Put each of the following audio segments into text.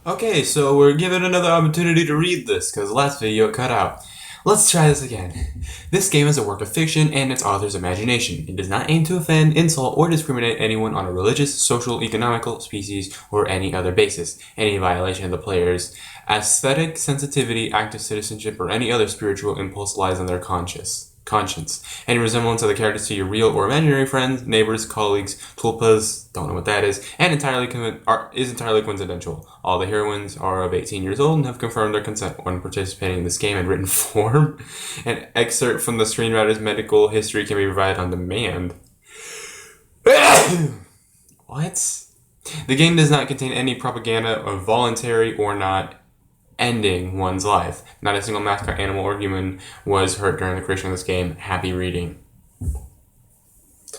Okay, so we're given another opportunity to read this, because the last video cut out. Let's try this again. This game is a work of fiction and its author's imagination. It does not aim to offend, insult, or discriminate anyone on a religious, social, economical, species, or any other basis. Any violation of the player's aesthetic, sensitivity, active citizenship, or any other spiritual impulse lies on their conscience. Any resemblance of the characters to your real or imaginary friends, neighbors, colleagues, tulpas, don't know what that is, and is entirely coincidental. All the heroines are of 18 years old and have confirmed their consent when participating in this game in written form. An excerpt from the screenwriter's medical history can be provided on demand. What? The game does not contain any propaganda of voluntary or not ending one's life. Not a single mascot animal or human was hurt during the creation of this game. Happy reading.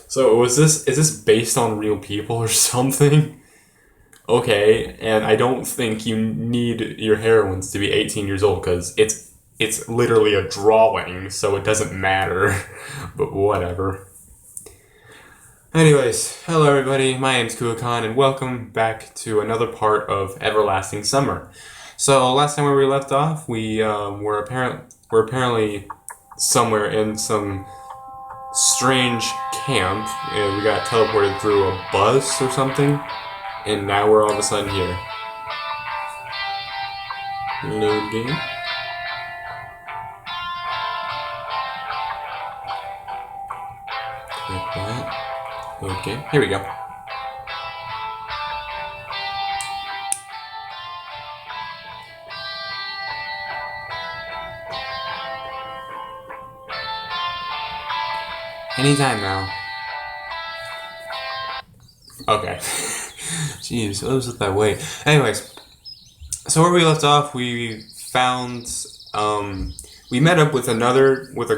So is this based on real people or something? Okay, and I don't think you need your heroines to be 18 years old because it's literally a drawing, so it doesn't matter. But whatever. Anyways, hello everybody. My name's Kuakan, and welcome back to another part of Everlasting Summer. So last time where we left off, we're apparently somewhere in some strange camp, and we got teleported through a bus or something, and now we're all of a sudden here. Load game. Click that. Load game. Here we go. Anytime now. Okay. Jeez, what was it that way? Anyways, so where we left off, we found, we met up with a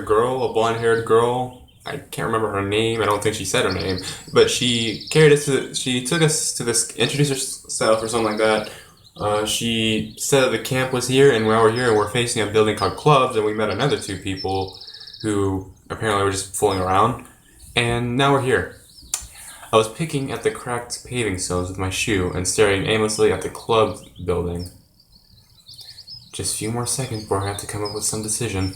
girl, a blonde-haired girl. I can't remember her name. I don't think she said her name, but she took us to this, introduced herself or something like that. She said that the camp was here, and while we're here, and we're facing a building called Clubs, and we met another two people who apparently were just fooling around, and now we're here. I was picking at the cracked paving stones with my shoe and staring aimlessly at the club building. Just a few more seconds before I have to come up with some decision.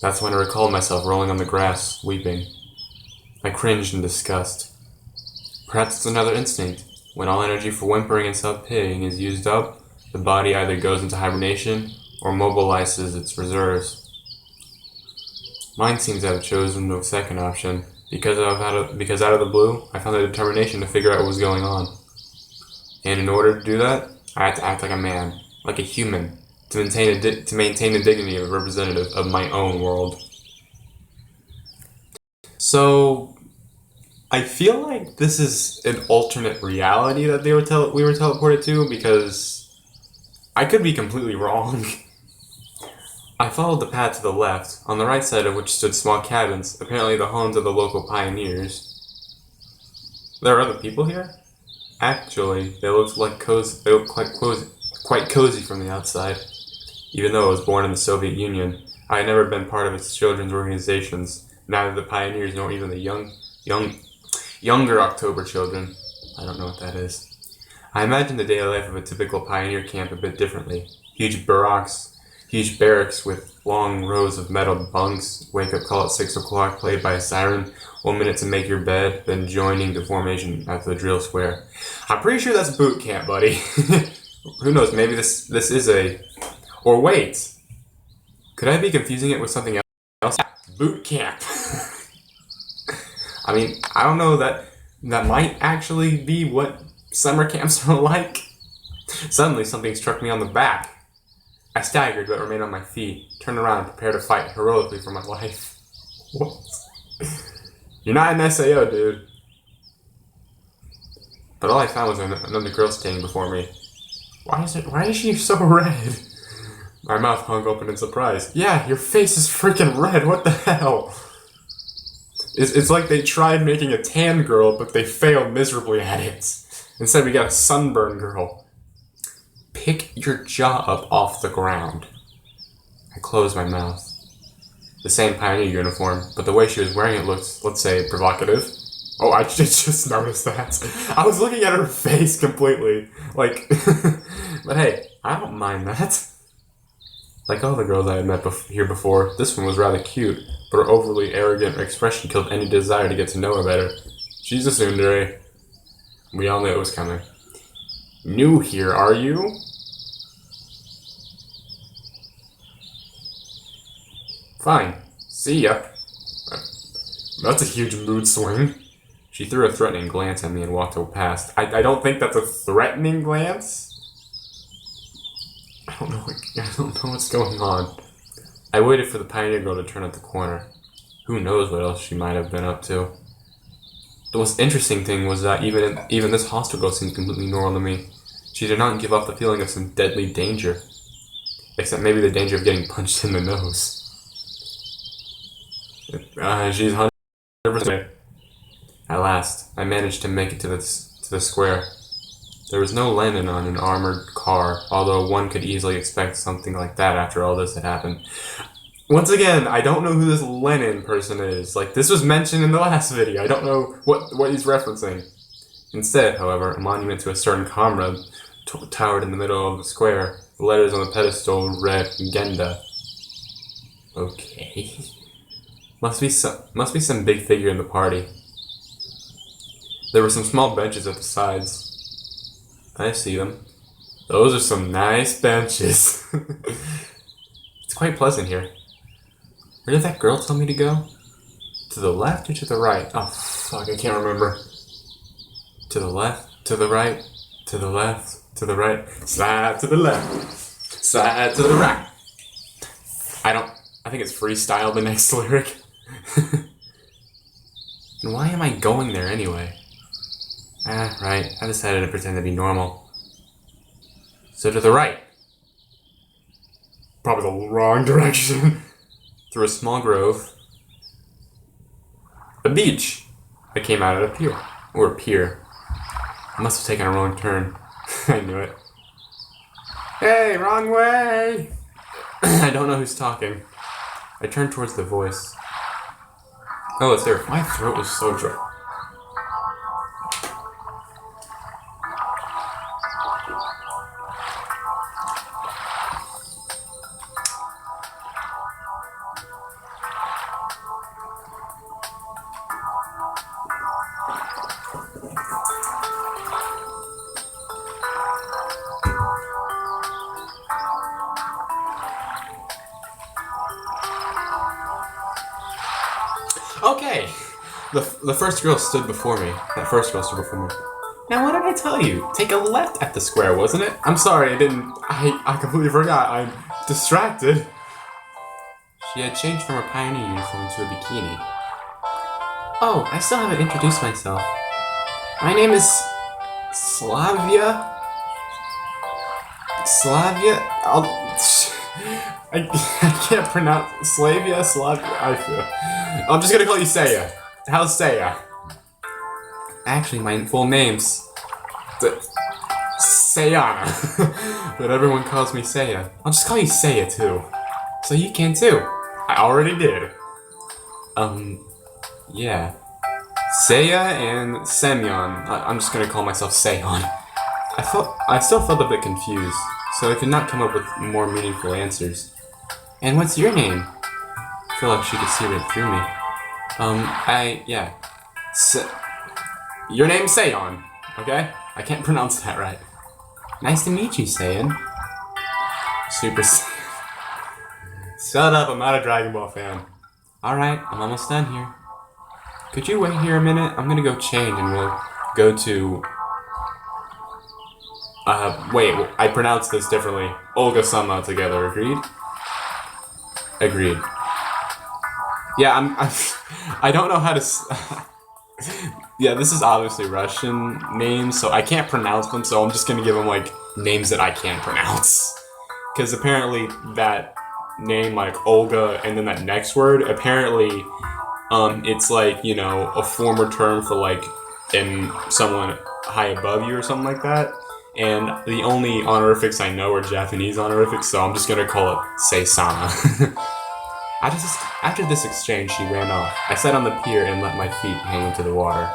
That's when I recalled myself rolling on the grass, weeping. I cringed in disgust. Perhaps it's another instinct. When all energy for whimpering and self-pitying is used up, the body either goes into hibernation or mobilizes its reserves. Mine seems to have chosen the second option, because out of the blue, I found the determination to figure out what was going on. And in order to do that, I had to act like a man, like a human, to maintain the dignity of a representative of my own world. So, I feel like this is an alternate reality that we were teleported to, because I could be completely wrong. I followed the path to the left, on the right side of which stood small cabins, apparently the homes of the local pioneers. There are other people here? Actually, they looked quite cozy from the outside. Even though I was born in the Soviet Union, I had never been part of its children's organizations, neither the pioneers nor even the younger October children. I don't know what that is. I imagined the daily life of a typical pioneer camp a bit differently. Huge barracks with long rows of metal bunks, wake-up call at 6 o'clock, played by a siren, 1 minute to make your bed, then joining the formation at the drill square. I'm pretty sure that's boot camp, buddy. Who knows, maybe this is a... Or wait, could I be confusing it with something else? Boot camp. I mean, I don't know, that might actually be what summer camps are like. Suddenly, something struck me on the back. I staggered but remained on my feet, turned around and prepared to fight heroically for my life. What? You're not an SAO, dude. But all I found was another girl standing before me. Why is she so red? My mouth hung open in surprise. Yeah, your face is freaking red, what the hell? It's like they tried making a tan girl, but they failed miserably at it. Instead we got a sunburned girl. Pick your jaw up off the ground. I closed my mouth. The same pioneer uniform, but the way she was wearing it looked, let's say, provocative. Oh, I just noticed that. I was looking at her face completely. Like, but hey, I don't mind that. Like all the girls I had met here before, this one was rather cute, but her overly arrogant expression killed any desire to get to know her better. She's a tsundere. We all knew it was coming. New here, are you? Fine. See ya. That's a huge mood swing. She threw a threatening glance at me and walked past. I don't think that's a threatening glance. I don't know what's going on. I waited for the pioneer girl to turn at the corner. Who knows what else she might have been up to. The most interesting thing was that even this hostile girl seemed completely normal to me. She did not give off the feeling of some deadly danger. Except maybe the danger of getting punched in the nose. She's 100%. At last, I managed to make it to the square. There was no Lenin on an armored car, although one could easily expect something like that after all this had happened. Once again, I don't know who this Lenin person is. Like, this was mentioned in the last video. I don't know what he's referencing. Instead, however, a monument to a certain comrade towered in the middle of the square. The letters on the pedestal read Genda. Okay. Must be some big figure in the party. There were some small benches at the sides. I see them. Those are some nice benches. It's quite pleasant here. Where did that girl tell me to go? To the left or to the right? Oh, fuck, I can't remember. To the left, to the right, to the left, to the right. Slide to the left, slide to the right. I think it's freestyle, the next lyric. And why am I going there anyway? Right. I decided to pretend to be normal. So to the right. Probably the wrong direction. Through a small grove. A beach. I came out at a pier. Or a pier. I must have taken a wrong turn. I knew it. Hey, wrong way! I don't know who's talking. I turned towards the voice. Oh, it's there. My throat was so dry. Okay, the first girl stood before me. That first girl stood before me. Now, what did I tell you? Take a left at the square, wasn't it? I'm sorry, I completely forgot. I'm distracted. She had changed from her pioneer uniform to a bikini. Oh, I still haven't introduced myself. My name is Slavia. I can't pronounce Slavia. I'm just gonna call you Saya. How's Saya? Actually, my full name's Sayana, but everyone calls me Saya. I'll just call you Saya too, so you can too. I already did. Yeah. Saya and Semyon. I'm just gonna call myself Seyon. I still felt a bit confused, so I could not come up with more meaningful answers. And what's your name? I feel like she could see right through me. Your name's Seyon, okay? I can't pronounce that right. Nice to meet you, Saiyan. Super Saiyan. Shut up, I'm not a Dragon Ball fan. Alright, I'm almost done here. Could you wait here a minute? I'm gonna go change and we'll go to... wait, I pronounced this differently. Olga-sama together, agreed? Agreed. Yeah, I don't know how to... Yeah, this is obviously Russian names, so I can't pronounce them, so I'm just gonna give them, like, names that I can't pronounce. Because apparently that name, like, Olga, and then that next word, apparently, it's like, you know, a former term for, like, someone high above you or something like that. And the only honorifics I know are Japanese honorifics, so I'm just gonna call it Seisama. After this exchange, she ran off. I sat on the pier and let my feet hang into the water.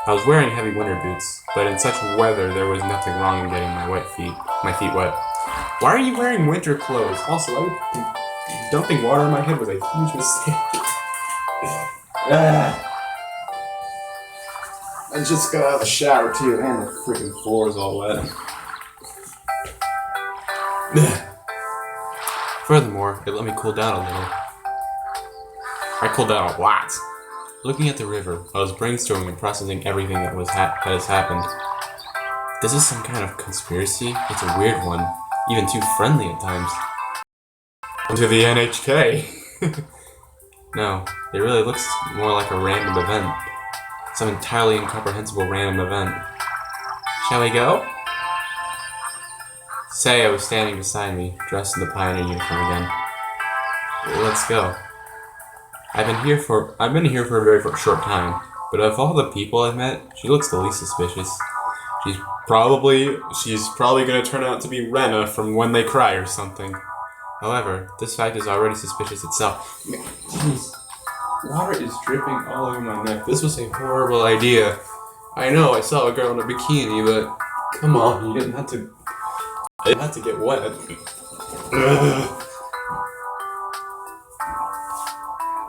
I was wearing heavy winter boots, but in such weather there was nothing wrong in getting my feet wet. Why are you wearing winter clothes? Also, dumping water on my head was a huge mistake. I just got out of the shower too, and the freaking floor is all wet. Furthermore, it let me cool down a little. I cooled down a lot. Looking at the river, I was brainstorming and processing everything that has happened. This is some kind of conspiracy? It's a weird one, even too friendly at times. Onto the NHK. No, it really looks more like a random event. Some entirely incomprehensible random event. Shall we go? Saya was standing beside me, dressed in the pioneer uniform again. Let's go. I've been here for a very short time, but of all the people I've met, she looks the least suspicious. She's probably gonna turn out to be Rena from When They Cry or something. However, this fact is already suspicious itself. Jeez, water is dripping all over my neck. This was a horrible idea. I know, I saw a girl in a bikini, but come on, you didn't have to. It had to get wet.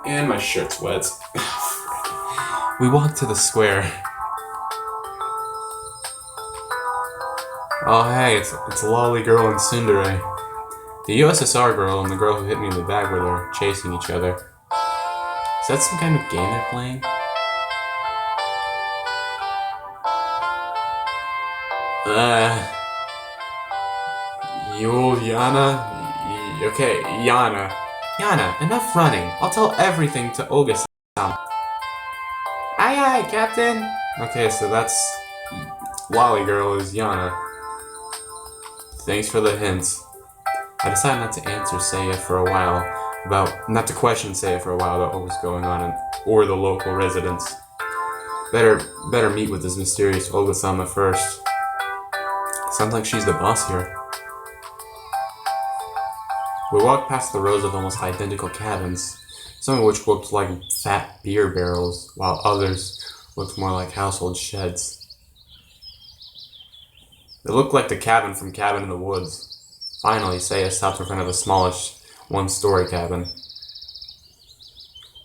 And my shirt's wet. We walked to the square. Oh hey, it's Lolly Girl and Tsundere. The USSR girl and the girl who hit me in the back with her chasing each other. Is that some kind of game they're playing? Yana? Okay, Yana. Yana, enough running. I'll tell everything to Olga-san. Aye aye, Captain! Okay, so that's... Lolly Girl is Yana. Thanks for the hints. I decided not to answer Seiya for a while not to question Seiya for a while about what was going on or the local residents. Better meet with this mysterious Olga-sama first. Sounds like she's the boss here. We walked past the rows of almost identical cabins, some of which looked like fat beer barrels, while others looked more like household sheds. It looked like the cabin from Cabin in the Woods. Finally, Seiya stopped in front of a smallish, one-story cabin.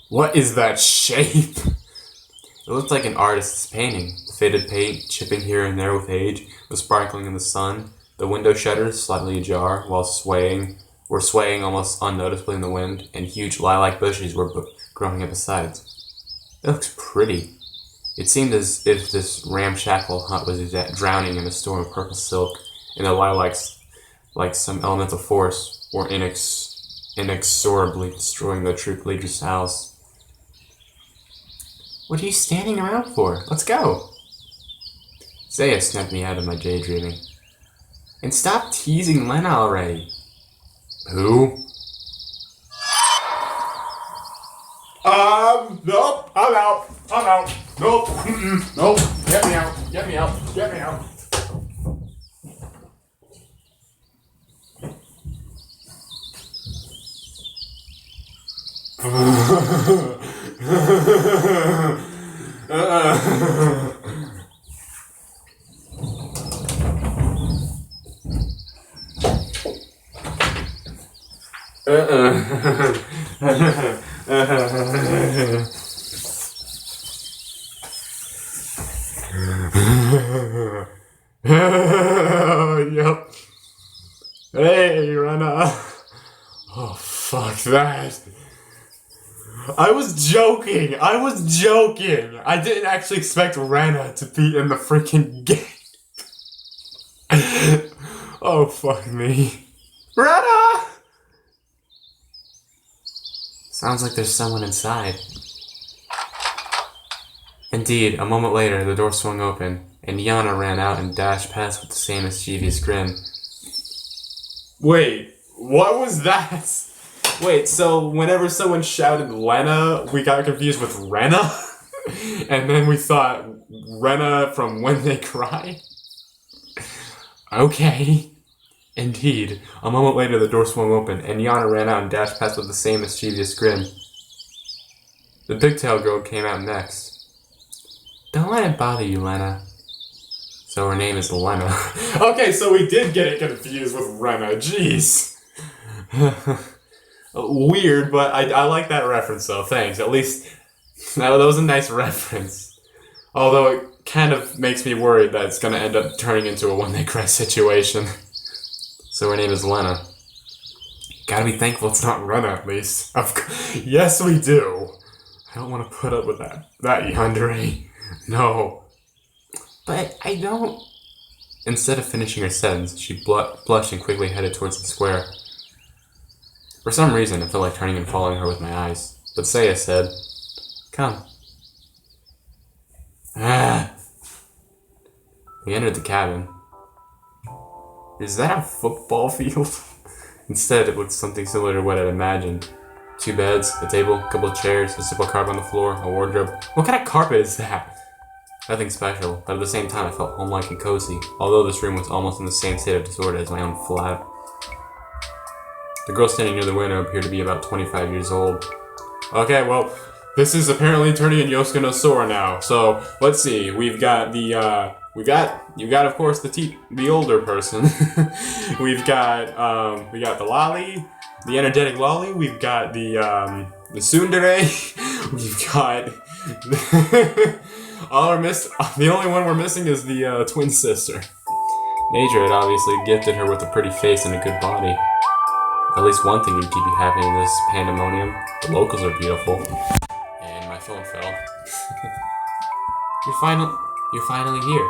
What is that shape? It looked like an artist's painting. The faded paint, chipping here and there with age, was sparkling in the sun. The window shutters, slightly ajar, were swaying almost unnoticeably in the wind, and huge lilac bushes were growing at the sides. It looks pretty. It seemed as if this ramshackle hut was drowning in a storm of purple silk, and the lilacs, like some elemental force, were inexorably destroying the troop leader's house. What are you standing around for? Let's go! Seiya snapped me out of my daydreaming. And stop teasing Lena already. Who? Nope, I'm out. Nope, nope, get me out. Yep. Hey, Rena. Oh, fuck that. I was joking. I didn't actually expect Rena to be in the freaking game. Oh, fuck me. Rena! Sounds like there's someone inside. Indeed, a moment later, the door swung open, and Yana ran out and dashed past with the same mischievous grin. Wait, what was that? Wait, so whenever someone shouted Lena, we got confused with Rena? And then we thought Rena from When They Cry? Okay. Indeed, a moment later the door swung open, and Yana ran out and dashed past with the same mischievous grin. The pigtail girl came out next. Don't let it bother you, Lena. So her name is Lena. Okay, so we did get it confused with Rena. Jeez. Weird, but I like that reference though. Thanks. At least that was a nice reference. Although it kind of makes me worried that it's gonna end up turning into a one they cry situation. So her name is Lena. Gotta be thankful it's not Rena, at least. Yes, we do. I don't want to put up with that yandere. No. But I don't. Instead of finishing her sentence, she blushed and quickly headed towards the square. For some reason, I felt like turning and following her with my eyes. But Saya said, "Come." We entered the cabin. Is that a football field? Instead, it looked something similar to what I'd imagined. 2 beds, a table, a couple of chairs, a simple carpet on the floor, a wardrobe. What kind of carpet is that? Nothing special, but at the same time I felt homelike and cozy, although this room was almost in the same state of disorder as my own flat. The girl standing near the window appeared to be about 25 years old. Okay, well, this is apparently turning in Yosuke no Sora now. So, let's see, we've got the, you got of course the older person. we got the lolly, the energetic lolly, we've got the tsundere, we've got, the only one we're missing is the twin sister. Nature had obviously gifted her with a pretty face and a good body. At least one thing would keep you happy in this pandemonium. The locals are beautiful. And my phone fell. You're finally here.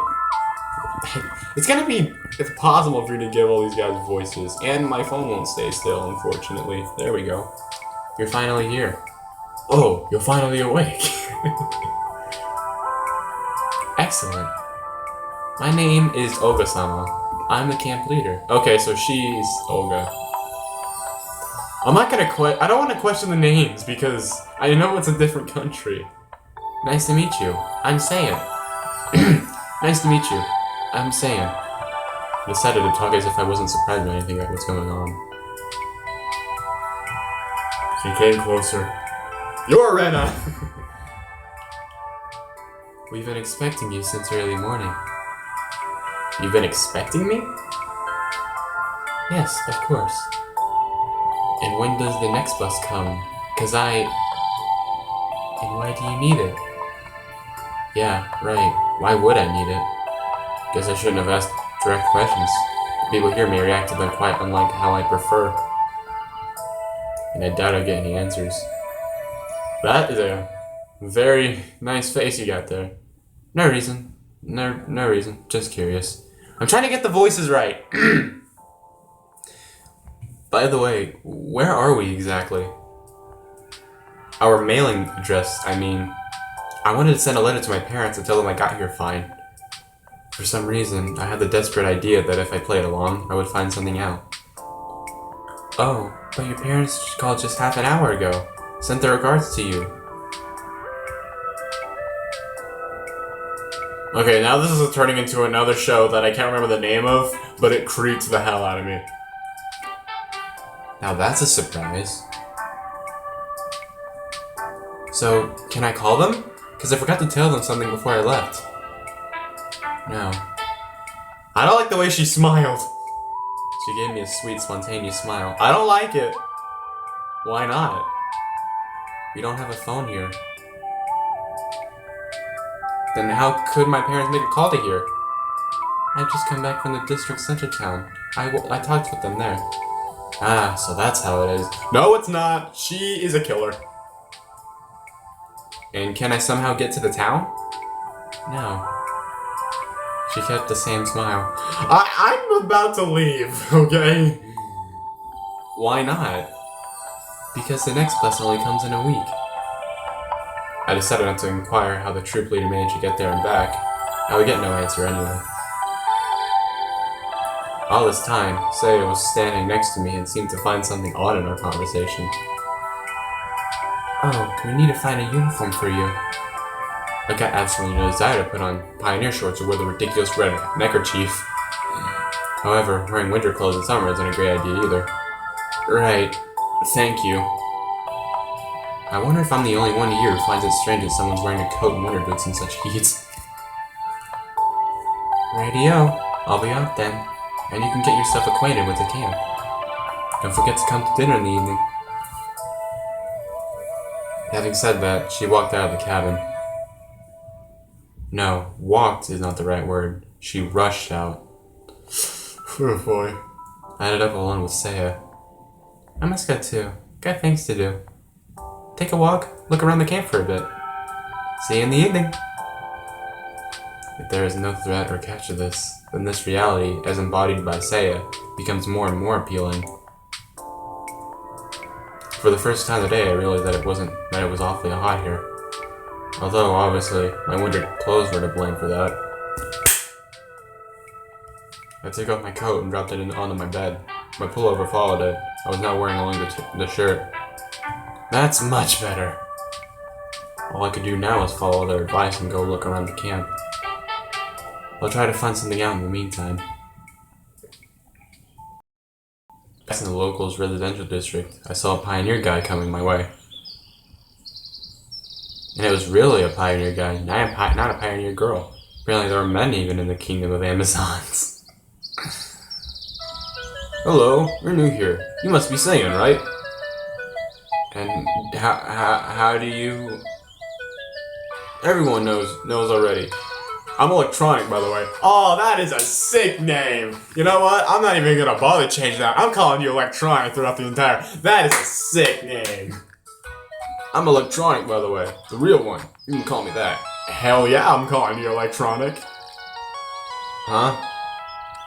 It's gonna be impossible for you to give all these guys voices, and my phone won't stay still, unfortunately. There we go. You're finally here. Oh, you're finally awake. Excellent. My name is Oga-sama. I'm the camp leader. Okay, so she's Olga. I'm not gonna I don't want to question the names because I know it's a different country. Nice to meet you. I'm Saiyan. Nice to meet you. I'm Saiyan. I decided to talk as if I wasn't surprised by anything about what's going on. She came closer. You're Rena! We've been expecting you since early morning. You've been expecting me? Yes, of course. And when does the next bus come? And why do you need it? Yeah, right. Why would I need it? Guess I shouldn't have asked direct questions. People here may react to them quite unlike how I prefer. And I doubt I'll get any answers. That is a very nice face you got there. No reason. No reason. Just curious. I'm trying to get the voices right. By the way, where are we exactly? Our mailing address, I mean. I wanted to send a letter to my parents and tell them I got here fine. For some reason, I had the desperate idea that if I played along, I would find something out. Oh, but your parents called just half an hour ago. Sent their regards to you. Okay, now this is turning into another show that I can't remember the name of, but it creeps the hell out of me. Now that's a surprise. So, can I call them? Because I forgot to tell them something before I left. No. I don't like the way she smiled. She gave me a sweet, spontaneous smile. I don't like it. Why not? We don't have a phone here. Then how could my parents make a call to here? I've just come back from the district center town. I talked with them there. Ah, so that's how it is. No, it's not. She is a killer. And can I somehow get to the town? No. She kept the same smile. I'm about to leave, okay? Why not? Because the next bus only comes in a week. I decided not to inquire how the troop leader managed to get there and back. I would get no answer anyway. All this time, Saya was standing next to me and seemed to find something odd in our conversation. Oh, we need to find a uniform for you. I got absolutely no desire to put on pioneer shorts or wear the ridiculous red neckerchief. However, wearing winter clothes in summer isn't a great idea either. Right. Thank you. I wonder if I'm the only one here who finds it strange that someone's wearing a coat and winter boots in such heat. Radio, I'll be out then, and you can get yourself acquainted with the camp. Don't forget to come to dinner in the evening. Having said that, she walked out of the cabin. No, walked is not the right word. She rushed out. Oh boy. I ended up alone with Saya. I must go too. Got things to do. Take a walk, look around the camp for a bit. See you in the evening. If there is no threat or catch to this, then this reality, as embodied by Saya, becomes more and more appealing. For the first time today, I realized that it was awfully hot here. Although, obviously, my winter clothes were to blame for that. I took off my coat and dropped it onto my bed. My pullover followed it. I was now wearing only the shirt. That's much better. All I could do now was follow their advice and go look around the camp. I'll try to find something out in the meantime. Passing the locals' residential district, I saw a pioneer guy coming my way. And it was really a pioneer guy, not a pioneer girl. Apparently there are men even in the kingdom of Amazons. Hello, you're new here. You must be singing, right? And how do you... Everyone knows already. I'm Electronic, by the way. Oh, that is a sick name. You know what? I'm not even gonna bother changing that. I'm calling you Electronic throughout the entire... That is a sick name. I'm Electronic, by the way. The real one. You can call me that. Hell yeah, I'm calling you Electronic. Huh?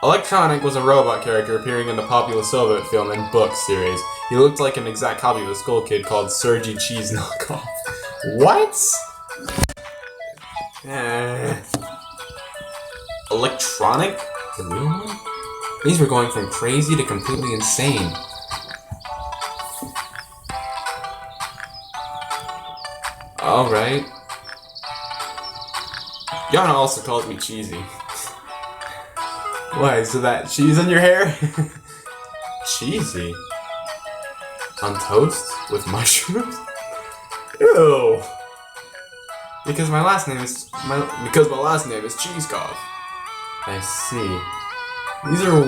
Electronic was a robot character appearing in the popular Soviet film and book series. He looked like an exact copy of a Skull Kid called Sergey Cheese Knockoff. What? Electronic? The real one? These were going from crazy to completely insane. Alright. Yana also calls me cheesy. Why, so that cheese in your hair? Cheesy? On toast? With mushrooms? Ew! Because my last name is Cheesekov. I see. These are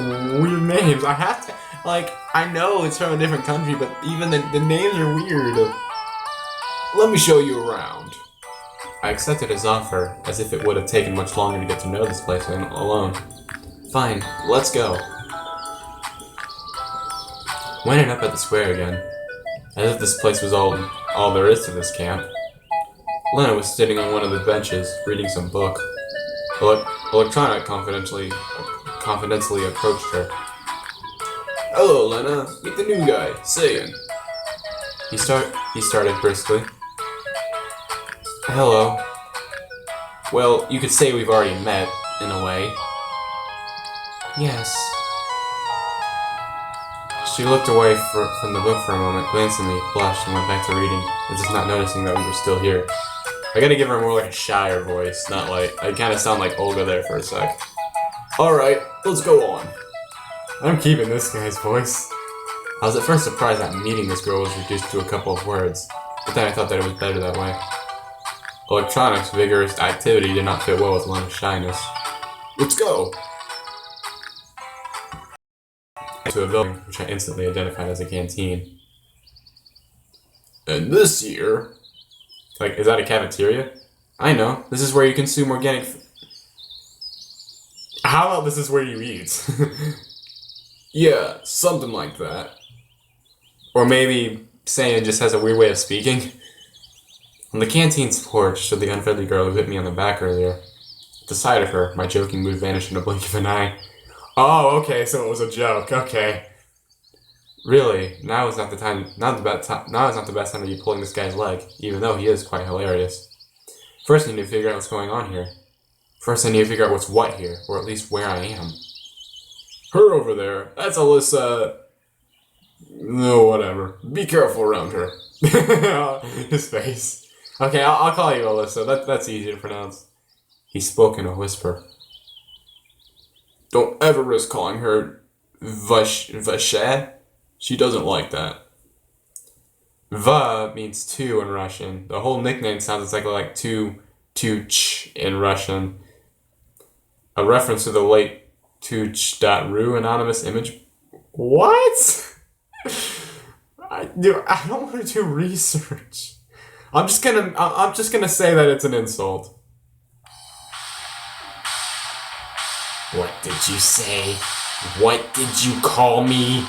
weird names. I have to, I know it's from a different country, but even the names are weird. Let me show you around. I accepted his offer, as if it would have taken much longer to get to know this place alone. Fine, let's go. We ended up at the square again, as if this place was all there is to this camp. Lena was sitting on one of the benches, reading some book. Electronic confidentially approached her. Hello, Lena. Meet the new guy, Saiyan. He started briskly. Hello. Well, you could say we've already met, in a way. Yes. She looked away from the book for a moment, glanced at me, blushed, and went back to reading, as if not noticing that we were still here. I gotta give her more like a shyer voice, not like... I kinda sound like Olga there for a sec. Alright, let's go on. I'm keeping this guy's voice. I was at first surprised that meeting this girl was reduced to a couple of words, but then I thought that it was better that way. Electronic's vigorous activity did not fit well with Lena's shyness. Let's go! To a building, which I instantly identified as a canteen. And this year... is that a cafeteria? I know. This is where you consume organic... How about this is where you eat? Yeah, something like that. Or maybe Saiyan just has a weird way of speaking. On the canteen's porch stood the unfriendly girl who hit me on the back earlier. At the sight of her, my joking mood vanished in a blink of an eye. Oh, okay, so it was a joke. Okay. Really, now is not the best time to be pulling this guy's leg, even though he is quite hilarious. First, I need to figure out what's going on here. First, I need to figure out what's what here, or at least where I am. Her over there, that's Alyssa... No, whatever. Be careful around her. His face. Okay, I'll call you Alyssa. That's easy to pronounce. He spoke in a whisper. Don't ever risk calling her Vasha. She doesn't like that. Va means two in Russian. The whole nickname sounds exactly like two ch in Russian. A reference to the late Tooch.ru anonymous image. What? I don't want to do research. I'm just gonna say that it's an insult. What did you say? What did you call me?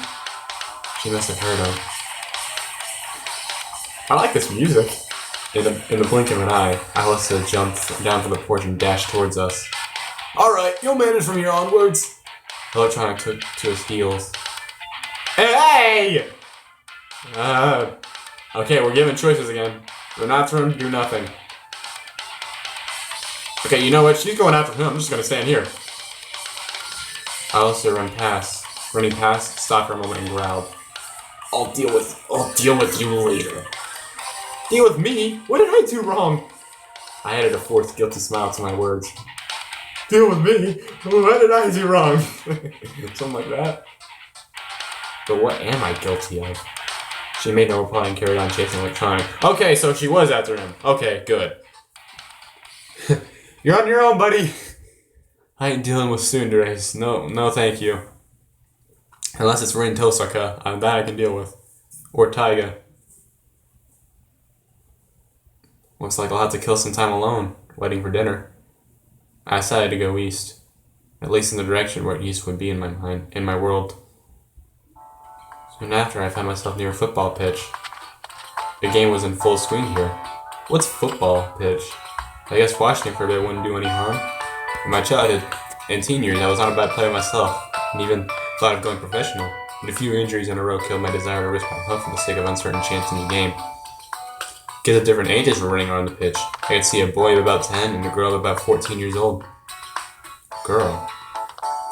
She must have heard him. I like this music. In the blink of an eye, Alyssa jumped down from the porch and dashed towards us. Alright, you'll manage from here onwards. Electronic took to his heels. Hey! Okay, we're given choices again. Run after him, do nothing. Okay, you know what? She's going after him. I'm just gonna stand here. Alyssa running past, stopped for a moment and growled. I'll deal with you later. Deal with me? What did I do wrong? I added a fourth guilty smile to my words. Deal with me? What did I do wrong? Something like that. But what am I guilty of? She made no reply and carried on chasing electronic. Okay, so she was after him. Okay, good. You're on your own, buddy. I ain't dealing with tsunderes. No, thank you. Unless it's Rin Tosaka, that I can deal with. Or Taiga. Looks like I'll have to kill some time alone, waiting for dinner. I decided to go east. At least in the direction where east would be in my world. Soon after, I found myself near a football pitch. The game was in full swing here. What's football pitch? I guess watching it for a bit wouldn't do any harm. In my childhood and teen years, I was not a bad player myself, and even thought of going professional. But a few injuries in a row killed my desire to risk my health for the sake of uncertain chance in the game. Kids of different ages were running around the pitch. I could see a boy of about 10 and a girl of about 14 years old. Girl.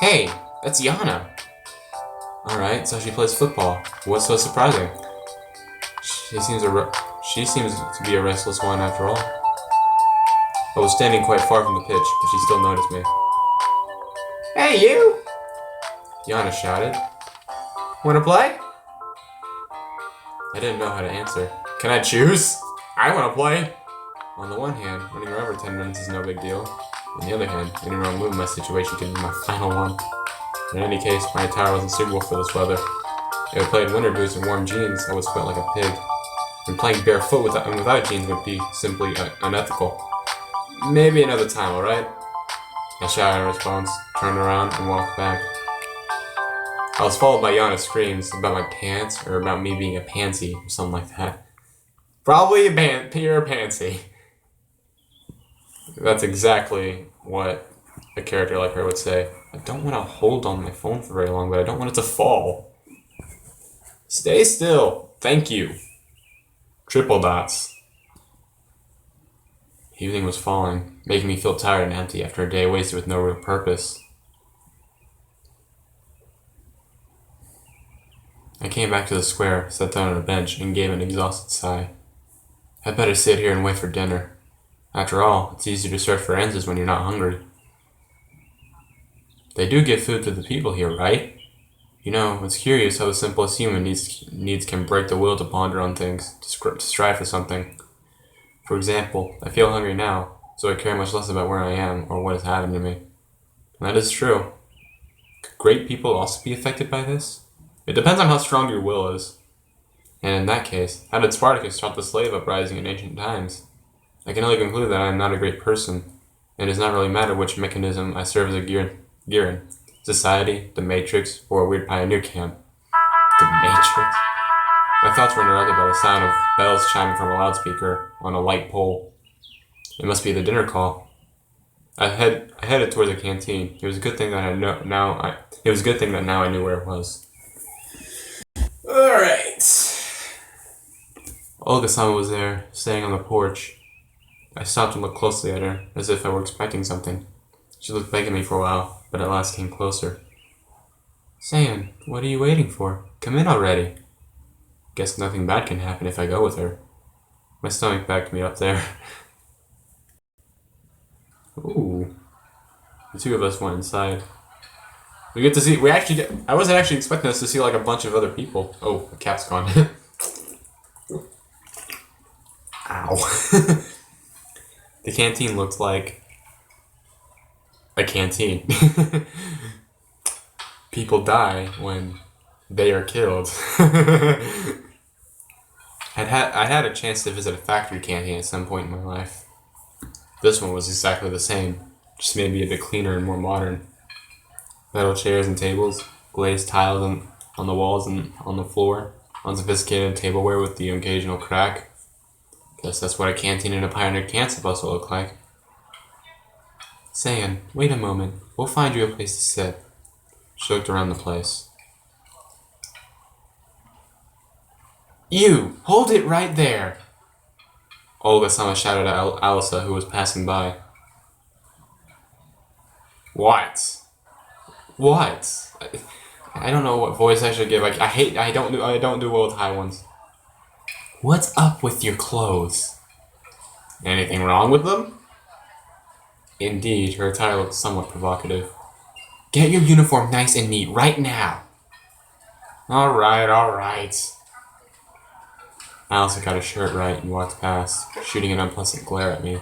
Hey, that's Yana. Alright, so she plays football. What's so surprising? She seems to be a restless one after all. I was standing quite far from the pitch, but she still noticed me. Hey, you! Yana shouted. Wanna play? I didn't know how to answer. Can I choose? I wanna play! On the one hand, running around for 10 minutes is no big deal. On the other hand, any wrong move in my situation could be my final one. In any case, my attire wasn't suitable for this weather. If I played winter boots and warm jeans, I would sweat like a pig. And playing barefoot without jeans would be simply unethical. Maybe another time, alright? I shouted in response, turned around, and walked back. I was followed by Yana's screams about my pants, or about me being a pansy, or something like that. Probably you're a pansy. That's exactly what a character like her would say. I don't want to hold on my phone for very long, but I don't want it to fall. Stay still. Thank you. Triple dots. Evening was falling, making me feel tired and empty after a day wasted with no real purpose. I came back to the square, sat down on a bench, and gave an exhausted sigh. I'd better sit here and wait for dinner. After all, it's easier to search for answers when you're not hungry. They do give food to the people here, right? You know, it's curious how the simplest human needs can break the will to ponder on things, to strive for something. For example, I feel hungry now, so I care much less about where I am or what has happened to me. And that is true. Could great people also be affected by this? It depends on how strong your will is. And in that case, how did Spartacus stop the slave uprising in ancient times? I can only conclude that I am not a great person, and it does not really matter which mechanism I serve as a gear in. Society, the Matrix, or a weird pioneer camp. The Matrix? My thoughts were interrupted by the sound of bells chiming from a loudspeaker on a light pole. It must be the dinner call. I headed towards the canteen. It was a good thing that now I knew where it was. Alright. Olga-sama was there, standing on the porch. I stopped and looked closely at her, as if I were expecting something. She looked back at me for a while, but at last came closer. San, what are you waiting for? Come in already. Guess nothing bad can happen if I go with her. My stomach backed me up there. Ooh. The two of us went inside. I wasn't actually expecting us to see like a bunch of other people. Oh, the cap's gone. Ow. The canteen looked like a canteen. People die when they are killed. I had a chance to visit a factory canteen at some point in my life. This one was exactly the same, just maybe a bit cleaner and more modern. Metal chairs and tables, glazed tiles on the walls and on the floor, unsophisticated tableware with the occasional crack. Guess that's what a canteen in a pioneer camp's supposed to look like. Saying, wait a moment, we'll find you a place to sit. She looked around the place. You! Hold it right there! Olga-sama shouted at Alisa, who was passing by. What? What? I don't know what voice I should give. I don't do well with high ones. What's up with your clothes? Anything wrong with them? Indeed, her attire looked somewhat provocative. Get your uniform nice and neat right now. Alright. Alisa got her shirt right and walked past, shooting an unpleasant glare at me.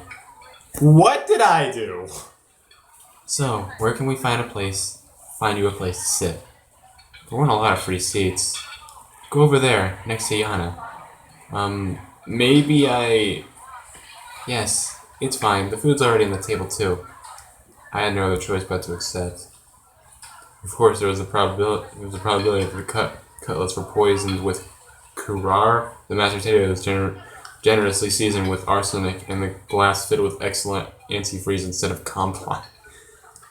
What did I do? So, where can we find you a place to sit? There weren't a lot of free seats. Go over there, next to Yana. Yes, it's fine. The food's already on the table, too. I had no other choice but to accept. Of course, there was a probability that the cutlets were poisoned with curare. The mashed potato was generously seasoned with arsenic, and the glass fitted with excellent antifreeze instead of compound.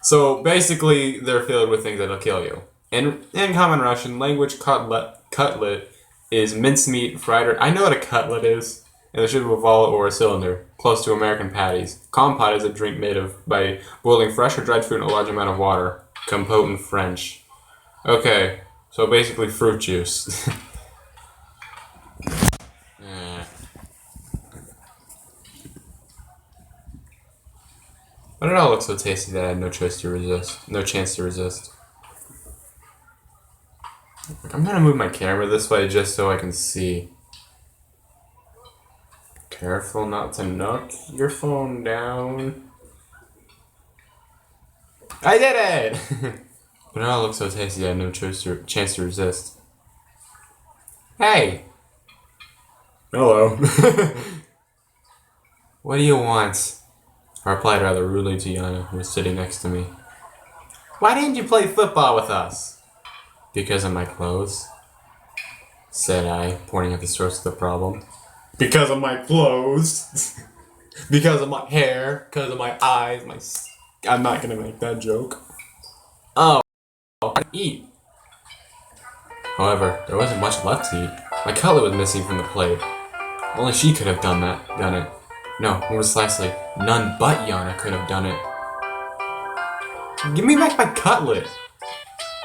So basically, they're filled with things that'll kill you. In common Russian language, cutlet is mincemeat fried. I know what a cutlet is, in the shape of a volute or a cylinder, close to American patties. Compote is a drink made by boiling fresh or dried fruit in a large amount of water. Compote in French. Okay, so basically fruit juice. But it all looked so tasty that I had no chance to resist. I'm gonna move my camera this way just so I can see. Careful not to knock your phone down. I did it! But it all looked so tasty that I had no chance to resist. Hey! Hello. What do you want? I replied rather rudely to Yana, who was sitting next to me. Why didn't you play football with us? Because of my clothes, said I, pointing at the source of the problem. Because of my clothes. Because of my hair. Because of my eyes. I'm not gonna make that joke. Oh, eat. However, there wasn't much left to eat. My cutlet was missing from the plate. Only she could have done it. No, more precisely, none but Yana could have done it. Give me back my cutlet!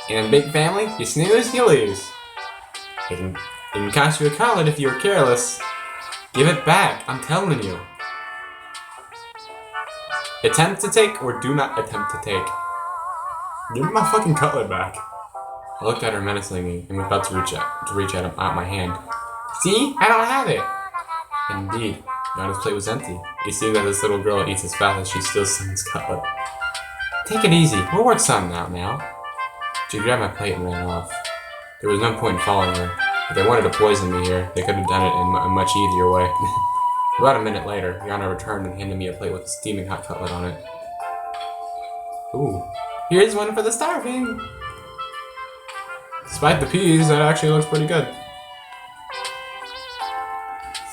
In a big family, you snooze, you lose. It can cost you a cutlet if you were careless. Give it back, I'm telling you. Attempt to take or do not attempt to take. Give me my fucking cutlet back. I looked at her menacingly and was about to reach out my hand. See? I don't have it! Indeed. Yana's plate was empty. You see that this little girl eats as fast as she steals someone's cutlet. Take it easy. We'll work something out now. She grabbed my plate and ran off. There was no point in following her. If they wanted to poison me here, they could have done it in a much easier way. About a minute later, Yana returned and handed me a plate with a steaming hot cutlet on it. Ooh. Here's one for the starving! Despite the peas, that actually looks pretty good.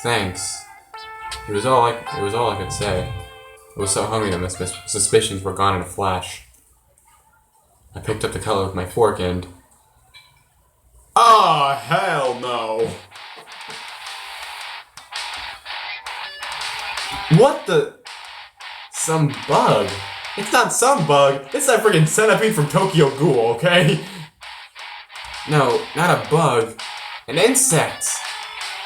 Thanks. It was all I could say. I was so hungry that my suspicions were gone in a flash. I picked up the cutlet with my fork and... Oh, hell no! What the... Some bug? It's not some bug, it's that freaking centipede from Tokyo Ghoul, okay? No, not a bug. An insect!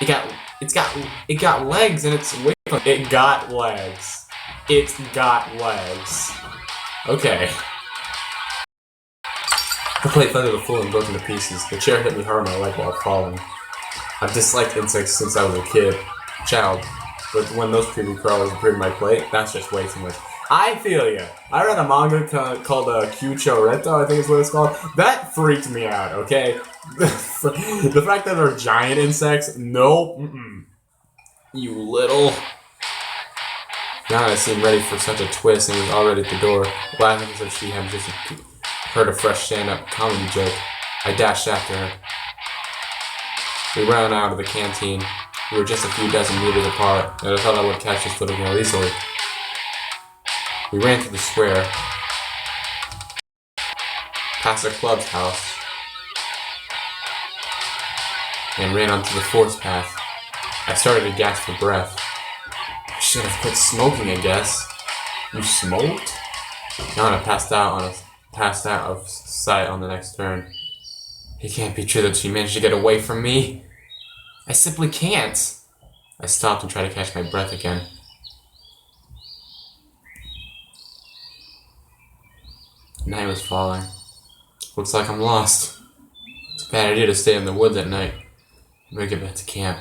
It got legs and it's wing. It got legs. It's got legs. Okay. The plate fell to the floor and broke into pieces. The chair hit me hard on my leg while falling. I've disliked insects since I was a child. But when those creepy crawlers appeared on my plate, that's just way too much. I feel you. I read a manga called Kyucho Reto, I think is what it's called. That freaked me out, okay? The fact that they're giant insects, nope. You little. Yana seemed ready for such a twist and was already at the door, laughing as if she had just heard a fresh stand-up comedy joke. I dashed after her. We ran out of the canteen. We were just a few dozen meters apart, and I thought I would catch this little girl easily. We ran through the square, past a club's house, and ran onto the forest path. I started to gasp for breath. I should have quit smoking, I guess. You smoked? Yana passed out of sight on the next turn. It can't be true that she managed to get away from me. I simply can't. I stopped and tried to catch my breath again. Night was falling. Looks like I'm lost. It's a bad idea to stay in the woods at night. I'm gonna get back to camp.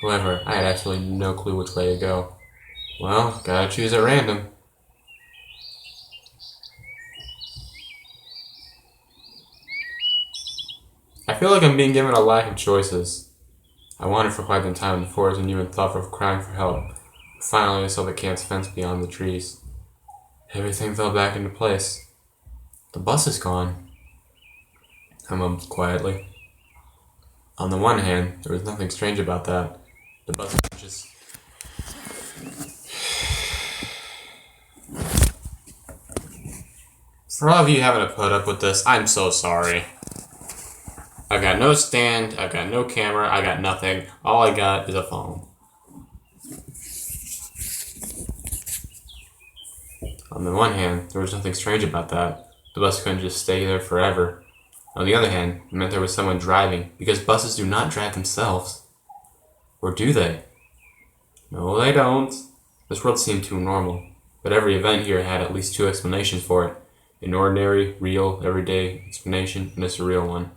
However, I had absolutely no clue which way to go. Well, gotta choose at random. I feel like I'm being given a lack of choices. I wandered for quite some time in the forest and even thought of crying for help. Finally, I saw the camp's fence beyond the trees. Everything fell back into place. The bus is gone, I mumbled quietly. On the one hand, there was nothing strange about that. The bus was just... For all of you having to put up with this, I'm so sorry. I've got no stand, I've got no camera, I got nothing. All I got is a phone. On the one hand, there was nothing strange about that. The bus couldn't just stay there forever. On the other hand, it meant there was someone driving, because buses do not drive themselves. Or do they? No, they don't. This world seemed too normal, but every event here had at least two explanations for it. An ordinary, real, everyday explanation, and a surreal one.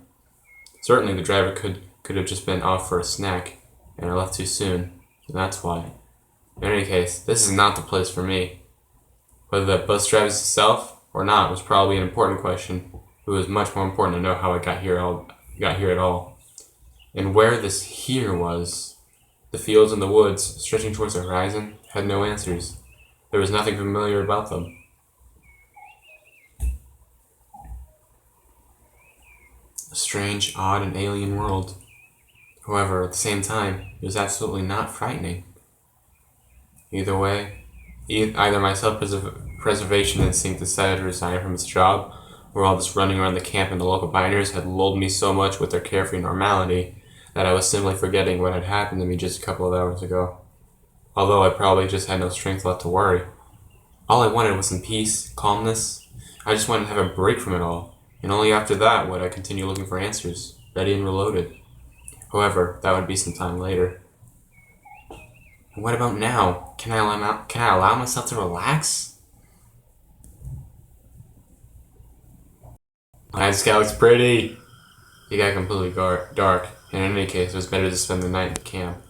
Certainly the driver could have just been off for a snack, and I left too soon, and that's why. In any case, this is not the place for me. Whether that bus drives itself or not was probably an important question. It was much more important to know how I got here at all. And where this here was, the fields and the woods, stretching towards the horizon, had no answers. There was nothing familiar about them. A strange, odd, and alien world. However, at the same time, it was absolutely not frightening. Either way, either my self-preservation instinct decided to resign from its job, or all this running around the camp and the local pioneers had lulled me so much with their carefree normality that I was simply forgetting what had happened to me just a couple of hours ago. Although I probably just had no strength left to worry. All I wanted was some peace, calmness. I just wanted to have a break from it all, and only after that would I continue looking for answers, ready and reloaded. However, that would be some time later. And what about now? Can I allow myself to relax? My sky looks pretty. It got completely dark, and in any case, it was better to spend the night at camp.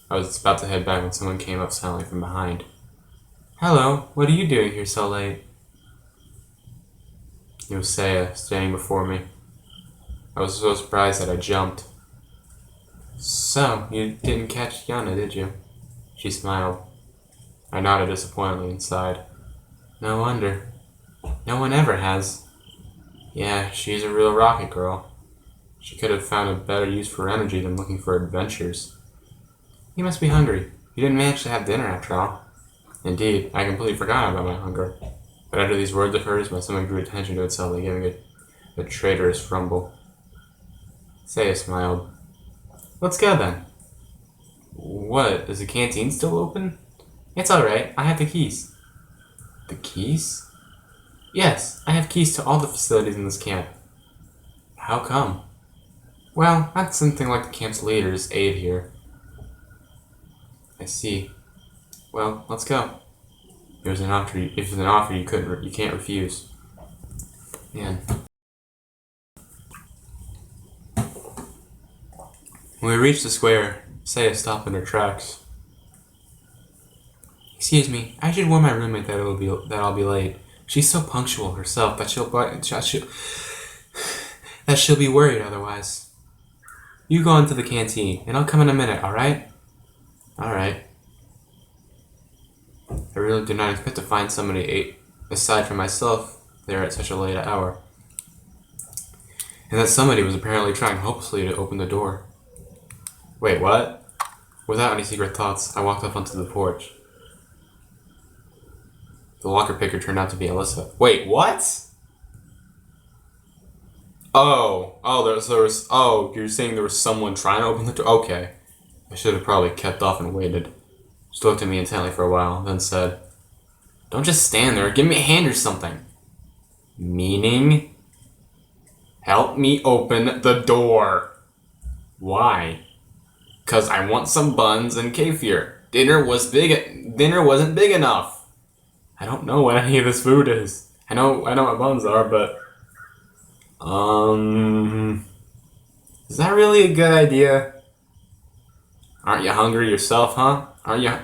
I was about to head back when someone came up silently from behind. Hello, what are you doing here so late? It was Saya, standing before me. I was so surprised that I jumped. So, you didn't catch Yana, did you? She smiled. I nodded disappointedly and sighed. No wonder. No one ever has. Yeah, she's a real rocket girl. She could have found a better use for energy than looking for adventures. You must be hungry. You didn't manage to have dinner after all. Indeed, I completely forgot about my hunger. But after these words of hers, my stomach drew attention to itself, like giving it a traitorous rumble. Saya smiled. Let's go then. What, is the canteen still open? It's alright, I have the keys. The keys? Yes, I have keys to all the facilities in this camp. How come? Well, that's something like the camp's leader's aide here. I see. Well, let's go. If there's an offer you can't refuse. Man. When we reached the square, Saya stopped in her tracks. Excuse me, I should warn my roommate that I'll be late. She's so punctual herself that she'll be worried otherwise. You go into the canteen, and I'll come in a minute, alright? Alright. I really did not expect to find somebody aside from myself there at such a late hour. And that somebody was apparently trying hopelessly to open the door. Wait, what? Without any secret thoughts, I walked up onto the porch. The locker picker turned out to be Alyssa. Wait, what? You're saying there was someone trying to open the door? Okay. I should have probably kept off and waited. She looked at me intently for a while, then said, "Don't just stand there, give me a hand or something." Meaning? Help me open the door. Why? 'Cause I want some buns and kefir. Dinner wasn't big enough. I don't know what any of this food is. I know what buns are, but is that really a good idea? Aren't you hungry yourself, huh? Aren't you?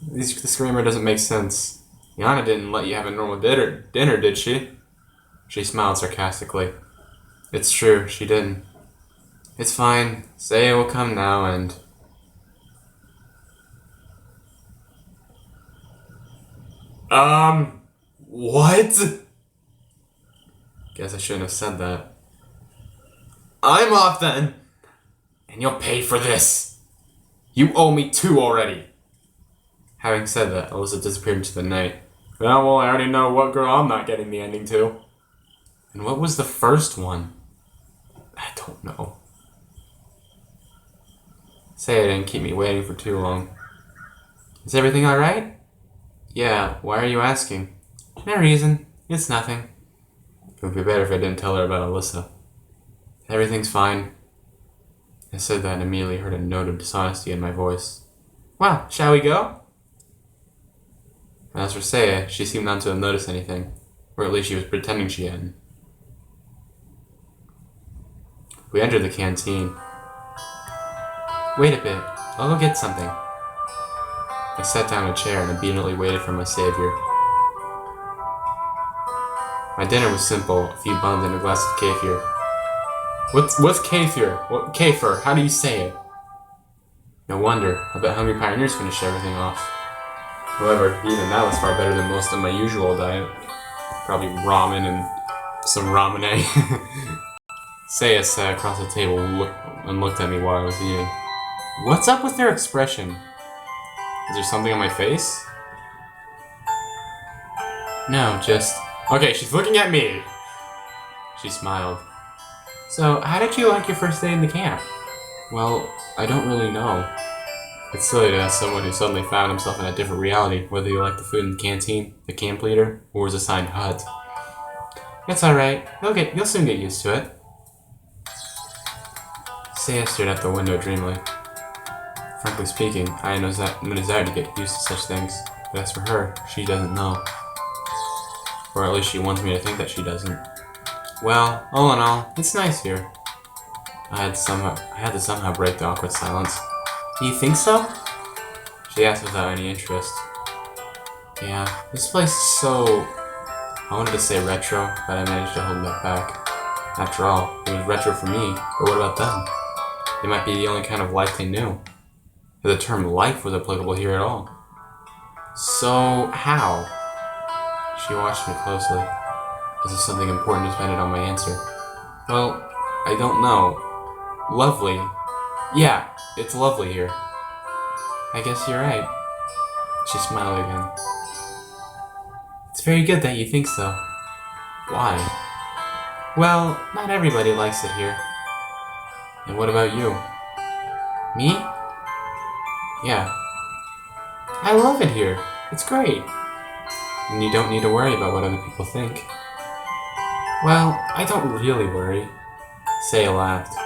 This screamer doesn't make sense. Yana didn't let you have a normal dinner, did she? She smiled sarcastically. It's true, she didn't. It's fine. Say it will come now and... What? Guess I shouldn't have said that. I'm off then! And you'll pay for this! You owe me 2 already! Having said that, Alyssa disappeared into the night. Well, I already know what girl I'm not getting the ending to. And what was the first one? I don't know. Say it didn't keep me waiting for too long. Is everything alright? Yeah, why are you asking? No reason. It's nothing. It would be better if I didn't tell her about Alyssa. Everything's fine. I said that and immediately heard a note of dishonesty in my voice. Well, shall we go? As for Saya, she seemed not to have noticed anything, or at least she was pretending she hadn't. We entered the canteen. Wait a bit, I'll go get something. I sat down in a chair and obediently waited for my savior. My dinner was simple, a few buns and a glass of kefir. What's kefir? What kefir? How do you say it? No wonder, I bet Hungry Pioneers finished everything off. However, even that was far better than most of my usual diet. Probably ramen and some ramen. Saya sat across the table and looked at me while I was eating. What's up with their expression? Is there something on my face? No, just... Okay, she's looking at me! She smiled. So, how did you like your first day in the camp? Well, I don't really know. It's silly to ask someone who suddenly found himself in a different reality whether you liked the food in the canteen, the camp leader, or was assigned HUD. It's alright. You'll soon get used to it. Saya stared out the window dreamily. Frankly speaking, I had no desire to get used to such things, but as for her, she doesn't know. Or at least she wants me to think that she doesn't. Well, all in all, it's nice here. I had to somehow break the awkward silence. Do you think so? She asked without any interest. Yeah, this place is so... I wanted to say retro, but I managed to hold that back. After all, it was retro for me, but what about them? They might be the only kind of life they knew. If the term life was applicable here at all. So, how? She watched me closely, as if something important depended on my answer. Well, I don't know. Lovely. Yeah, it's lovely here. I guess you're right. She smiled again. It's very good that you think so. Why? Well, not everybody likes it here. And what about you? Me? Yeah. I love it here. It's great. And you don't need to worry about what other people think. Well, I don't really worry. Saya laughed.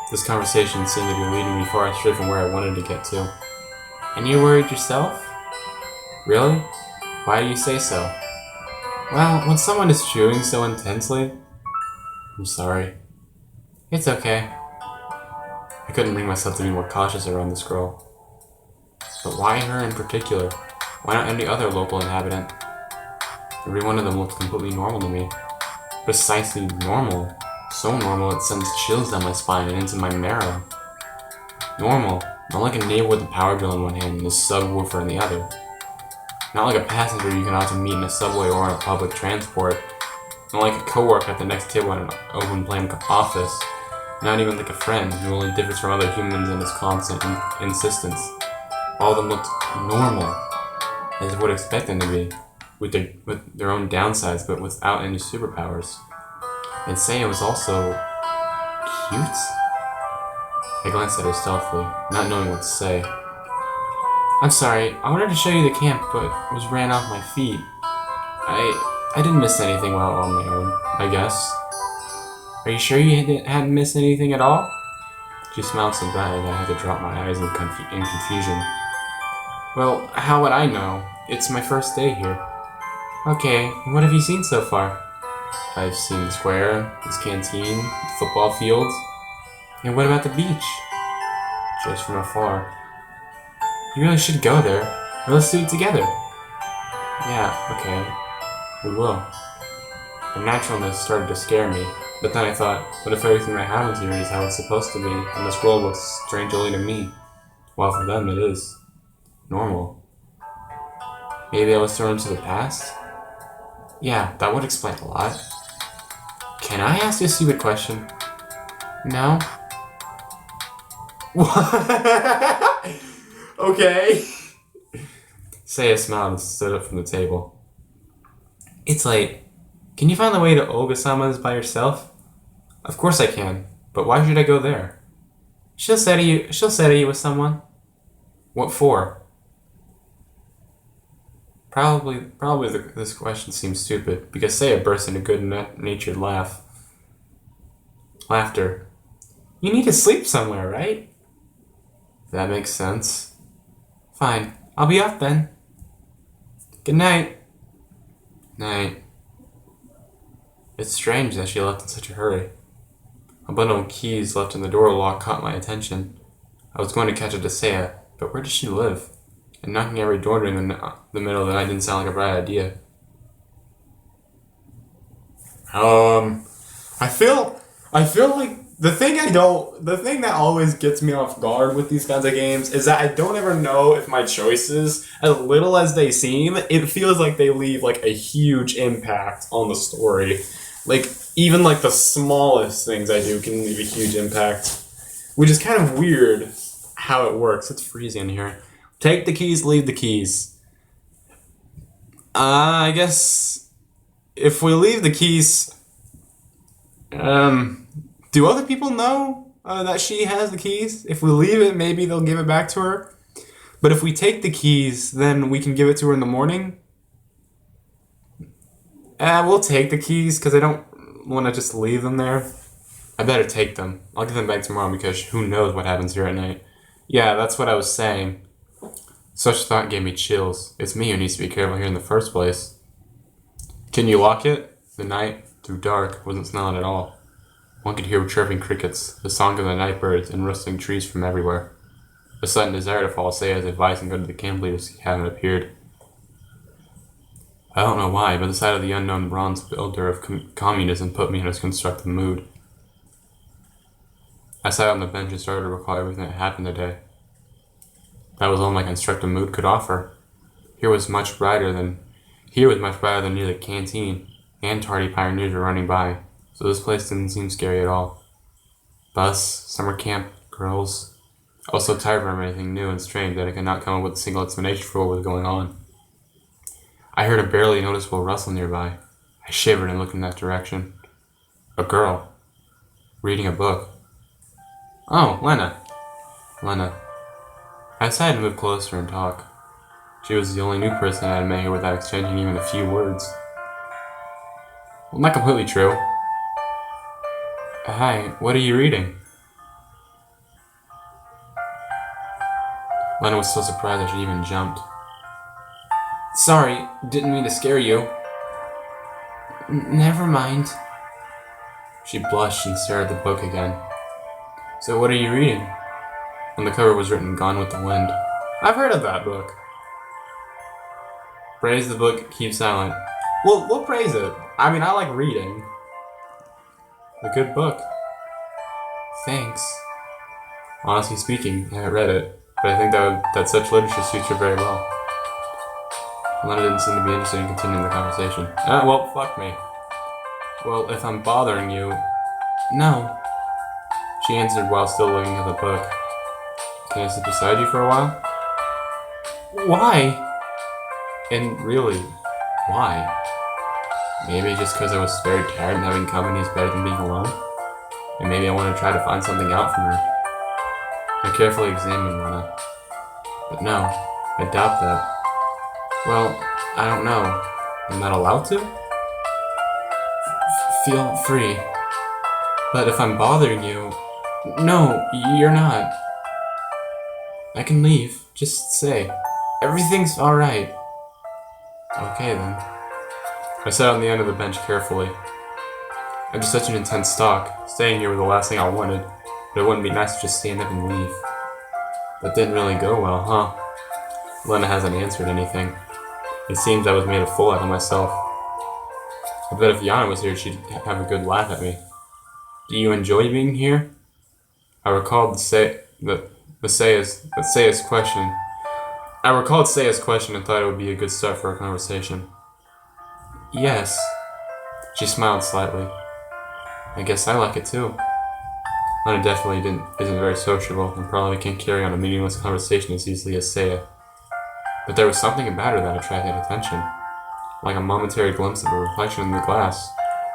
This conversation seemed to be leading me far astray from where I wanted to get to. And you worried yourself? Really? Why do you say so? Well, when someone is chewing so intensely... I'm sorry. It's okay. I I couldn't bring myself to be more cautious around this girl. But why her in particular? Why not any other local inhabitant? Every one of them looked completely normal to me. Precisely normal. So normal it sends chills down my spine and into my marrow. Normal. Not like a neighbor with a power drill in one hand and a subwoofer in the other. Not like a passenger you can often meet in a subway or in a public transport. Not like a coworker at the next table in an open plan office. Not even like a friend who only differs from other humans in his constant insistence. All of them looked normal, as I would expect them to be, with their own downsides, but without any superpowers. And Saya was also cute? I glanced at her stealthily, not knowing what to say. I'm sorry, I wanted to show you the camp, but was ran off my feet. I didn't miss anything while on my own, I guess. Are you sure you hadn't missed anything at all? She smiled so brightly that I had to drop my eyes in confusion. Well, how would I know? It's my first day here. Okay, what have you seen so far? I've seen the square, this canteen, the football fields. And what about the beach? Just from afar. You really should go there. Or let's do it together. Yeah, okay. We will. Her naturalness started to scare me, but then I thought, what if everything that happens here is how it's supposed to be, and this world looks strange only to me, while for them it is normal. Maybe I was thrown into the past? Yeah, that would explain a lot. Can I ask you a stupid question? No? What? Okay. Saya smiled and stood up from the table. It's late. Can you find the way to Ogasama's by yourself? Of course I can, but why should I go there? She'll settle you with someone. What for? Probably this question seems stupid, because Saya burst into good-natured laughter. You need to sleep somewhere, right? That makes sense. Fine, I'll be up then. Good night. Night. It's strange that she left in such a hurry. A bundle of keys left in the door lock caught my attention. I was going to catch up to Saya, but where does she live? And knocking every door during the middle of the night didn't sound like a bright idea. I feel like the thing that always gets me off guard with these kinds of games is that I don't ever know if my choices, as little as they seem, it feels like they leave like a huge impact on the story. Like, even like the smallest things I do can leave a huge impact, which is kind of weird how it works. It's freezing in here. Take the keys, leave the keys. I guess if we leave the keys, do other people know that she has the keys? If we leave it, maybe they'll give it back to her. But if we take the keys, then we can give it to her in the morning. We'll take the keys because I don't want to just leave them there. I better take them. I'll give them back tomorrow because who knows what happens here at night. Yeah, that's what I was saying. Such thought gave me chills. It's me who needs to be careful here in the first place. Can you lock it? The night, through dark, wasn't smelling at all. One could hear chirping crickets, the song of the night birds, and rustling trees from everywhere. A sudden desire to follow Saya's advice and go to the camp leader's cabin appeared. I don't know why, but the sight of the unknown bronze builder of communism put me in a constructive mood. I sat on the bench and started to recall everything that happened today. That was all my constructive mood could offer. Here was much brighter than near the canteen, and tardy pioneers were running by, so this place didn't seem scary at all. Bus, summer camp, girls. I was so tired from everything new and strange that I could not come up with a single explanation for what was going on. I heard a barely noticeable rustle nearby. I shivered and looked in that direction. A girl. Reading a book. Oh, Lena. I decided to move closer and talk. She was the only new person I had met here without exchanging even a few words. Well, not completely true. Hi, what are you reading? Lena was so surprised that she even jumped. Sorry, didn't mean to scare you. Never mind. She blushed and stared at the book again. So what are you reading? On the cover was written, "Gone with the Wind." I've heard of that book. Praise the book, keep silent. Well, we'll praise it. I mean, I like reading. A good book. Thanks. Honestly speaking, I haven't read it, but I think that such literature suits her very well. Lena didn't seem to be interested in continuing the conversation. Well, fuck me. Well, if I'm bothering you... No. She answered while still looking at the book. Can I sit beside you for a while? Why? And really, why? Maybe just because I was very tired and having company is better than being alone? And maybe I want to try to find something out from her. I carefully examined Rena. But no, I doubt that. Well, I don't know. I'm not allowed to? Feel free. But if I'm bothering you... No, you're not. I can leave. Just say. Everything's alright. Okay then. I sat on the end of the bench carefully. After such an intense talk, staying here was the last thing I wanted, but it wouldn't be nice to just stand up and leave. That didn't really go well, huh? Lena hasn't answered anything. It seems I was made a fool out of myself. I bet if Yana was here, she'd have a good laugh at me. Do you enjoy being here? I recalled Saya's question. I recalled Saya's question and thought it would be a good start for a conversation. Yes. She smiled slightly. I guess I like it too. Lena definitely isn't very sociable and probably can't carry on a meaningless conversation as easily as Saya. But there was something about her that attracted attention, like a momentary glimpse of a reflection in the glass,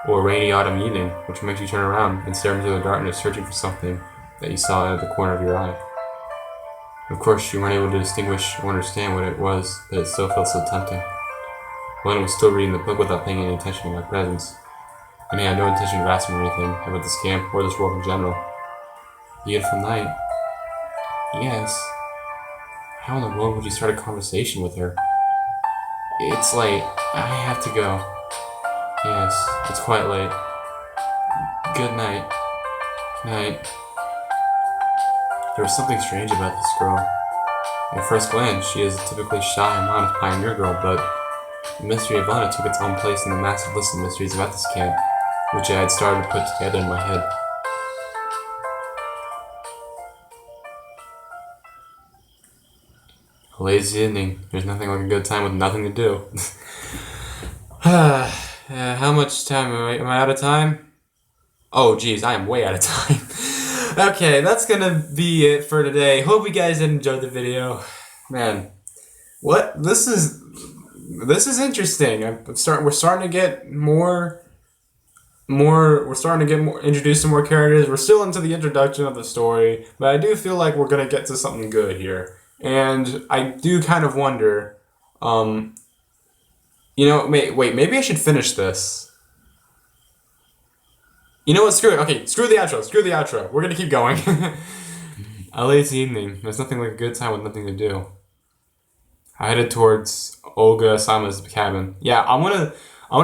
or a rainy autumn evening, which makes you turn around and stare into the darkness searching for something that you saw out of the corner of your eye. Of course, you weren't able to distinguish or understand what it was, but it still felt so tempting. Lena was still reading the book without paying any attention to my presence, and I had no intention of asking her anything about this camp or this world in general. Beautiful night. Yes. How in the world would you start a conversation with her? It's late. I have to go. Yes, it's quite late. Good night. Night. There was something strange about this girl. At first glance, she is a typically shy and modest pioneer girl, but the mystery of Lena took its own place in the massive list of mysteries about this camp, which I had started to put together in my head. A lazy evening. There's nothing like a good time with nothing to do. How much time am I out of time? Oh geez, I am way out of time. Okay, that's gonna be it for today. Hope you guys enjoyed the video. Man, what? This is interesting. We're starting to get more. We're starting to get more introduced to more characters. We're still into the introduction of the story, but I do feel like we're gonna get to something good here. And I do kind of wonder, wait, maybe I should finish this. You know what, screw it. Okay, screw the outro. We're gonna keep going. A lazy evening. There's nothing like a good time with nothing to do. I headed towards Olga Sama's cabin. Yeah, I wanna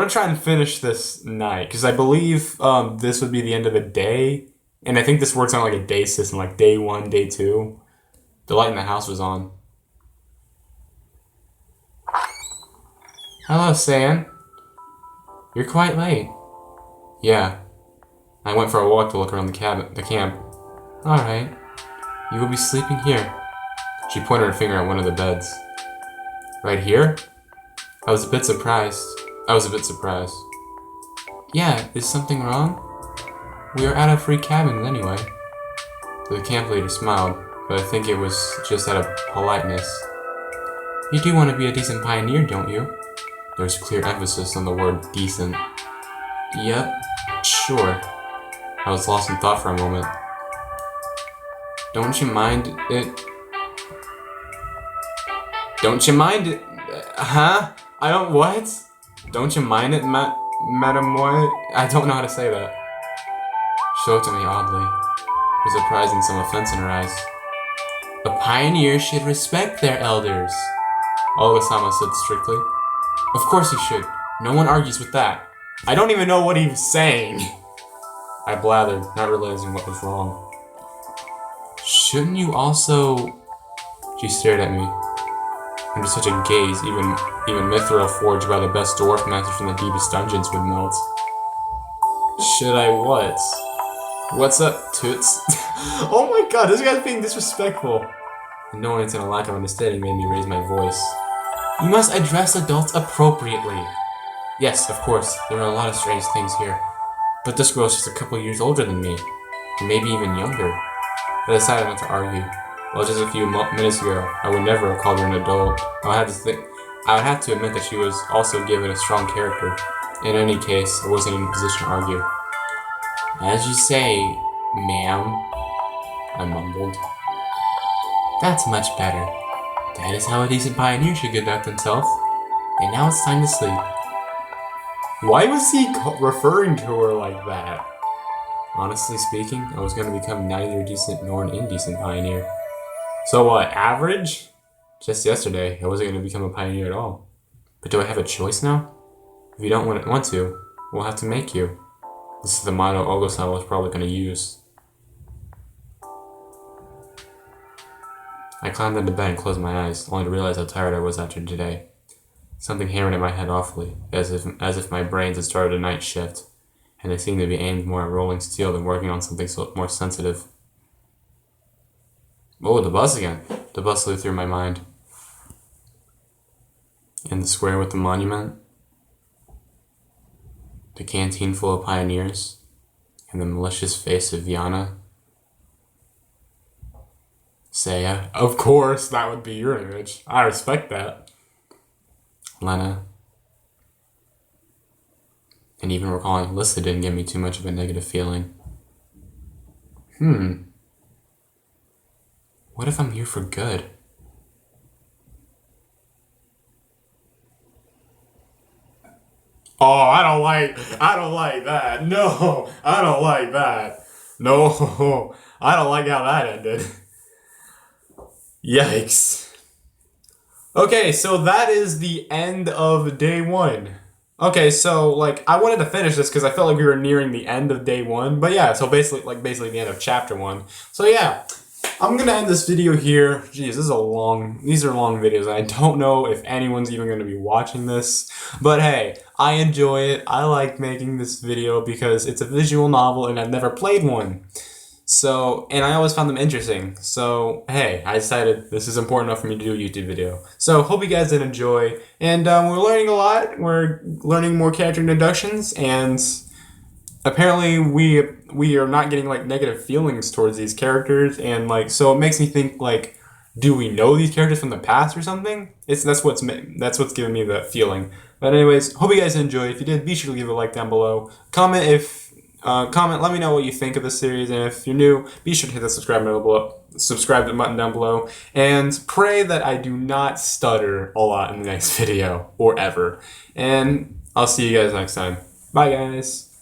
try and finish this night, because I believe this would be the end of the day. And I think this works on like a day system, like day 1, day 2. The light in the house was on. Hello, San. You're quite late. Yeah. I went for a walk to look around the camp. Alright. You will be sleeping here. She pointed her finger at one of the beds. Right here? I was a bit surprised. Yeah, is something wrong? We are out of free cabins anyway. The camp leader smiled, but I think it was just out of politeness. You do want to be a decent pioneer, don't you? There's clear emphasis on the word decent. Yep, sure. I was lost in thought for a moment. Don't you mind it? Huh? What? Don't you mind it, mademoiselle? I don't know how to say that. She looked at me oddly, with surprise and some offense in her eyes. A pioneer should respect their elders. Olga-sama said strictly. Of course he should. No one argues with that. I don't even know what he was saying. I blathered, not realizing what was wrong. shouldn't you also... She stared at me. Under such a gaze, even mithril forged by the best dwarf master from the deepest dungeons would melt. Should I what? What's up, toots? Oh my god, this guy's being disrespectful. Annoyance and a lack of understanding made me raise my voice. You must address adults appropriately. Yes, of course, there are a lot of strange things here. But this girl's just a couple years older than me. Or maybe even younger. I decided not to argue. Well, just a few minutes ago, I would never have called her an adult. I would have to admit that she was also given a strong character. In any case, I wasn't in a position to argue. As you say, ma'am, I mumbled. That's much better. That is how a decent pioneer should conduct himself. And now it's time to sleep. Why was he referring to her like that? Honestly speaking, I was going to become neither a decent nor an indecent pioneer. So what, average? Just yesterday, I wasn't going to become a pioneer at all. But do I have a choice now? If you don't want to, we'll have to make you. This is the motto Ogosan was probably going to use. I climbed into bed and closed my eyes, only to realize how tired I was after today. Something hammered at my head awfully, as if my brains had started a night shift, and they seemed to be aimed more at rolling steel than working on something more sensitive. Oh, the bus again. The bus flew through my mind. In the square with the monument, the canteen full of pioneers, and the malicious face of Viana. Seiya. Of course, that would be your image. I respect that. Lena. And even recalling Alyssa didn't give me too much of a negative feeling. What if I'm here for good? Oh, I don't like that. No, I don't like that. No, I don't like how that ended. Yikes. Okay, so that is the end of day 1. Okay, so I wanted to finish this because I felt like we were nearing the end of day 1, but yeah, so basically the end of chapter 1. So yeah, I'm gonna end this video here. Jeez, these are long videos, and I don't know if anyone's even gonna be watching this, but hey, I enjoy it. I like making this video because it's a visual novel and I've never played one. So, and I always found them interesting. So, hey, I decided this is important enough for me to do a YouTube video. So, hope you guys did enjoy. And we're learning a lot. We're learning more character introductions. And apparently we are not getting negative feelings towards these characters. And so it makes me think do we know these characters from the past or something? That's what's giving me that feeling. But anyways, hope you guys enjoyed. If you did, be sure to leave a like down below. Comment, let me know what you think of the series, and if you're new, be sure to hit the subscribe button down below, and pray that I do not stutter a lot in the next video, or ever. And I'll see you guys next time. Bye, guys!